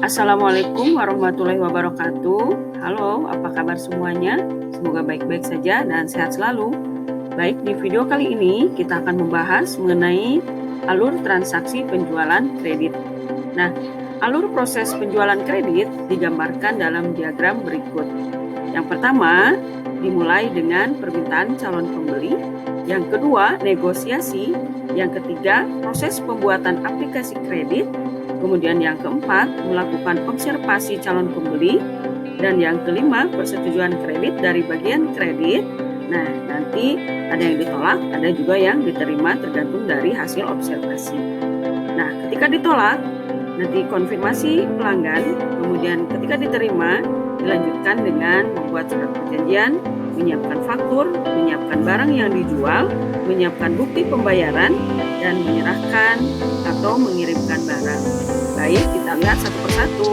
Assalamualaikum warahmatullahi wabarakatuh. Halo, apa kabar semuanya? Semoga baik-baik saja dan sehat selalu. Baik, di video kali ini kita akan membahas mengenai alur transaksi penjualan kredit. Nah, alur proses penjualan kredit digambarkan dalam diagram berikut. Yang pertama, dimulai dengan permintaan calon pembeli. Yang kedua, negosiasi. Yang ketiga, proses pembuatan aplikasi kredit. Kemudian yang keempat, melakukan observasi calon pembeli. Dan yang kelima, persetujuan kredit dari bagian kredit. Nah, nanti ada yang ditolak, ada juga yang diterima tergantung dari hasil observasi. Nah, ketika ditolak, nanti konfirmasi pelanggan. Kemudian ketika diterima, dilanjutkan dengan membuat surat perjanjian, menyiapkan faktur, menyiapkan barang yang dijual, menyiapkan bukti pembayaran, dan menyerahkan atau mengirimkan barang. Baik, kita lihat satu persatu.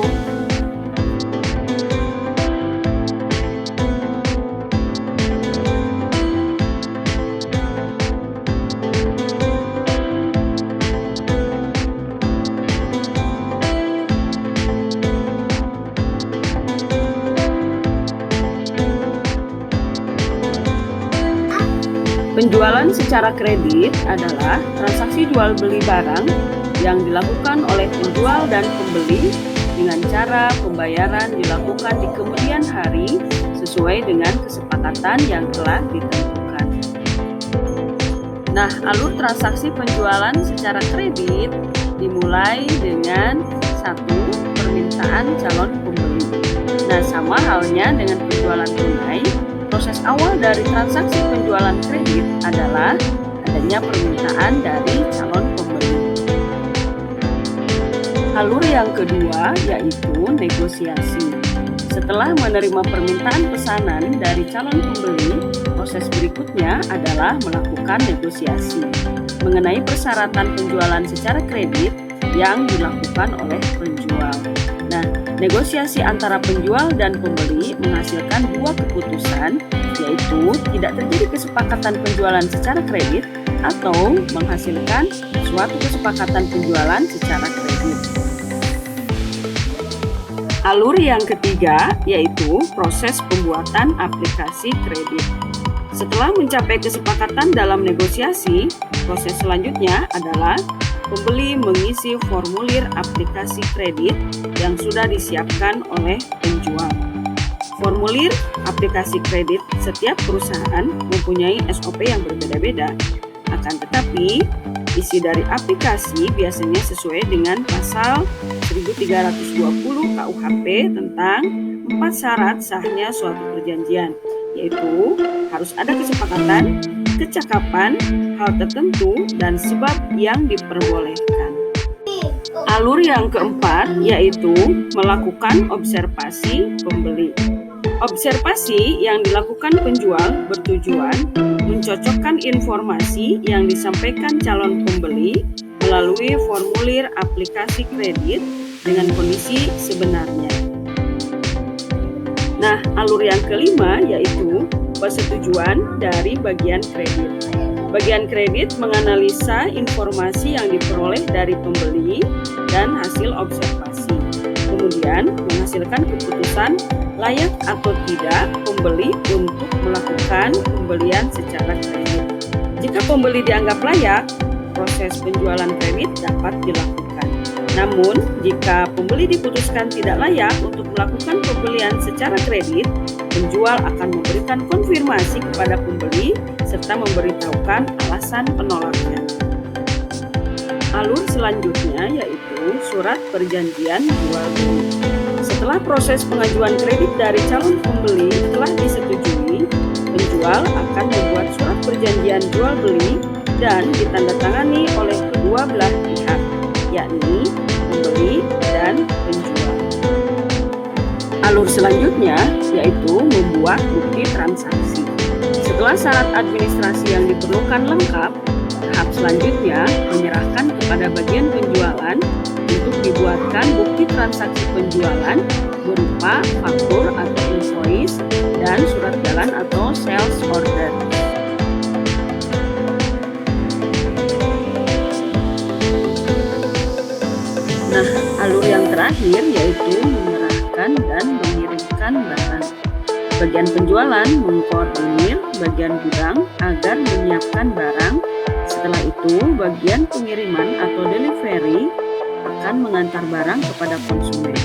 Penjualan secara kredit adalah transaksi jual beli barang yang dilakukan oleh penjual dan pembeli dengan cara pembayaran dilakukan di kemudian hari sesuai dengan kesepakatan yang telah ditentukan. Nah, alur transaksi penjualan secara kredit dimulai dengan 1. Permintaan calon pembeli. Nah, sama halnya dengan penjualan tunai, proses awal dari transaksi penjualan kredit adalah adanya permintaan dari calon pembeli. Alur yang kedua yaitu negosiasi. Setelah menerima permintaan pesanan dari calon pembeli, proses berikutnya adalah melakukan negosiasi mengenai persyaratan penjualan secara kredit yang dilakukan oleh penjual. Nah, negosiasi antara penjual dan pembeli menghasilkan dua keputusan, yaitu tidak terjadi kesepakatan penjualan secara kredit atau menghasilkan suatu kesepakatan penjualan secara kredit. Alur yang ketiga yaitu proses pembuatan aplikasi kredit. Setelah mencapai kesepakatan dalam negosiasi, proses selanjutnya adalah pembeli mengisi formulir aplikasi kredit yang sudah disiapkan oleh penjual. Formulir aplikasi kredit setiap perusahaan mempunyai SOP yang berbeda-beda. Akan tetapi, isi dari aplikasi biasanya sesuai dengan pasal 1320 KUHP tentang 4 syarat sahnya suatu perjanjian, yaitu harus ada kesepakatan, kecakapan, hal tertentu, dan sebab yang diperbolehkan. Alur yang keempat yaitu melakukan observasi pembeli. Observasi yang dilakukan penjual bertujuan mencocokkan informasi yang disampaikan calon pembeli melalui formulir aplikasi kredit dengan kondisi sebenarnya. Nah, alur yang kelima yaitu persetujuan dari bagian kredit. Bagian kredit menganalisa informasi yang diperoleh dari pembeli dan hasil observasi. Kemudian menghasilkan keputusan layak atau tidak pembeli untuk melakukan pembelian secara kredit. Jika pembeli dianggap layak, proses penjualan kredit dapat dilakukan. Namun, jika pembeli diputuskan tidak layak untuk melakukan pembelian secara kredit, penjual akan memberikan konfirmasi kepada pembeli serta memberitahukan alasan penolakan. Alur selanjutnya yaitu surat perjanjian jual beli. Setelah proses pengajuan kredit dari calon pembeli telah disetujui, penjual akan membuat surat perjanjian jual beli dan ditandatangani oleh kedua belah pihak, yakni pembeli dan penjual. Alur selanjutnya yaitu membuat bukti transaksi. Setelah syarat administrasi yang diperlukan lengkap, tahap selanjutnya menyerahkan kepada bagian penjualan untuk dibuatkan bukti transaksi penjualan berupa faktur atau invoice dan surat jalan atau sales order. Nah, Alur yang terakhir yaitu menyerahkan dan mengirimkan barang. Bagian penjualan mengkoordinir bagian gudang agar menyiapkan barang. Setelah itu, bagian pengiriman atau delivery akan mengantar barang kepada konsumen.